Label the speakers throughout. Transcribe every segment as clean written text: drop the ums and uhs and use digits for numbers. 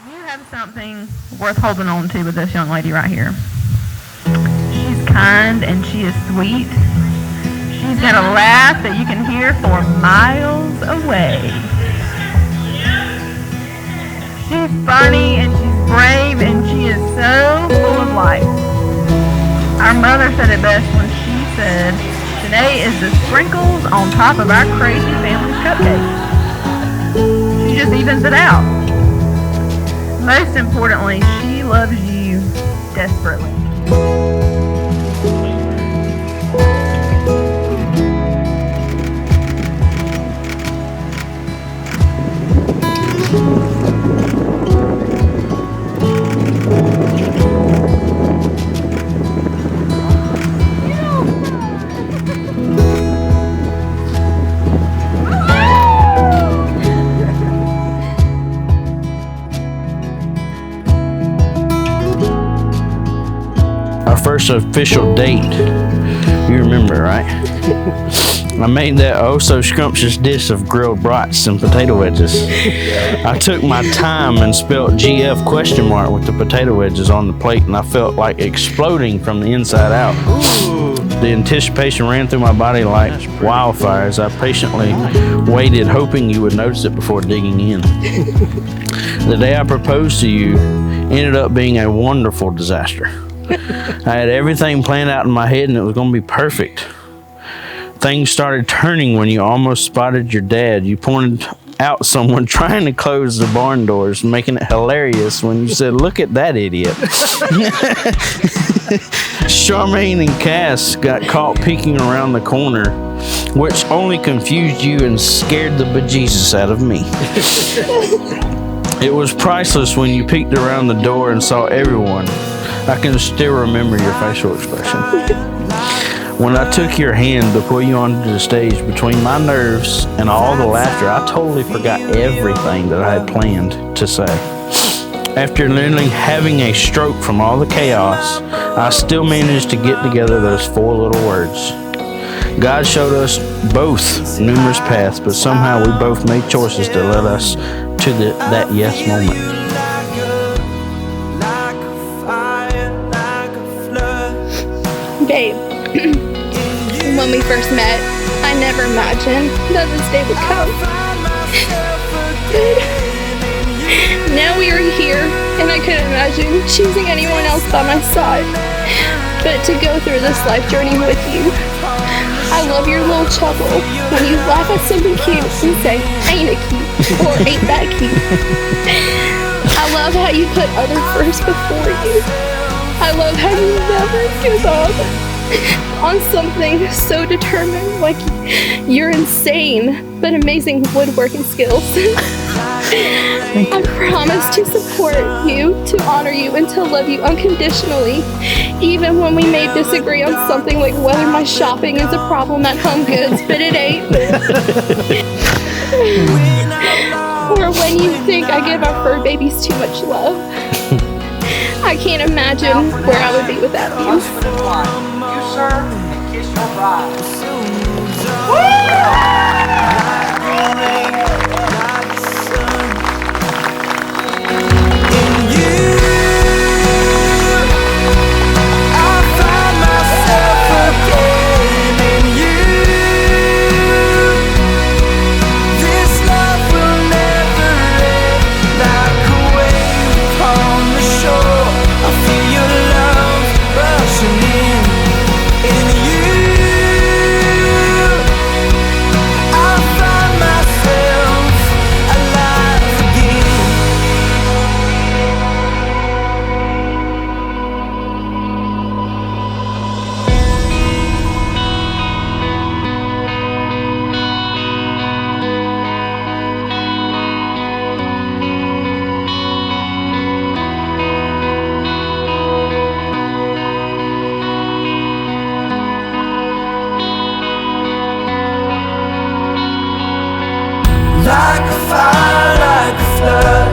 Speaker 1: You have something worth holding on to with this young lady right here. She's kind and she is sweet. She's got a laugh that you can hear for miles away. She's funny and she's brave and she is so full of life. Our mother said it best when she said, "Today is the sprinkles on top of our crazy family's cupcake." She just evens it out. Most importantly, she loves you desperately.
Speaker 2: First official date. You remember, right? I made that oh so scrumptious dish of grilled brats and potato wedges. I took my time and spelled GF question mark with the potato wedges on the plate, and I felt like exploding from the inside out. Ooh. The anticipation ran through my body like wildfire as I patiently waited, hoping you would notice it before digging in. The day I proposed to you ended up being a wonderful disaster. I had everything planned out in my head and it was going to be perfect. Things started turning when you almost spotted your dad. You pointed out someone trying to close the barn doors, making it hilarious when you said, "Look at that idiot." Sjane and Cass got caught peeking around the corner, which only confused you and scared the bejesus out of me. It was priceless when you peeked around the door and saw everyone. I can still remember your facial expression. When I took your hand to pull you onto the stage, between my nerves and all the laughter, I totally forgot everything that I had planned to say. After nearly having a stroke from all the chaos, I still managed to get together those 4 little words. God showed us both numerous paths, but somehow we both made choices that led us to that yes moment.
Speaker 3: Babe, when we first met, I never imagined that this day would come. Now we are here, and I couldn't imagine choosing anyone else by my side. But to go through this life journey with you, I love your little chuckle when you laugh at something cute and say, "Ain't it cute?" or "Ain't that cute?" I love how you put others first before you. I love how you never give up on something so determined, like your insane but amazing woodworking skills. I promise to support you, to honor you, and to love you unconditionally, even when we may disagree on something like whether my shopping is a problem at Home Goods, but it ain't. Or when you think I give our fur babies too much love. I can't imagine where I would be without you.
Speaker 4: You serve and kiss your bride. Like a fire, like a flood.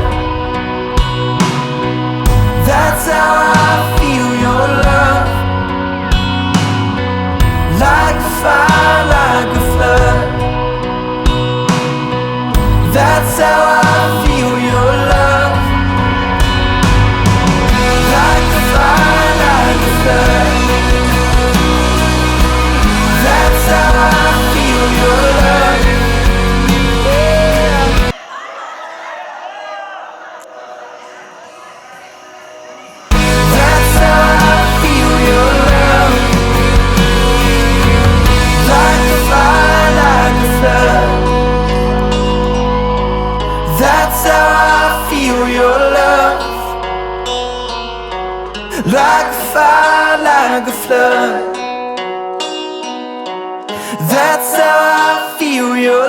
Speaker 4: That's how I feel your love. Like a fire, like a flood. That's how I feel your love. That's how I feel your love. Like a fire, like a flood. That's how I feel your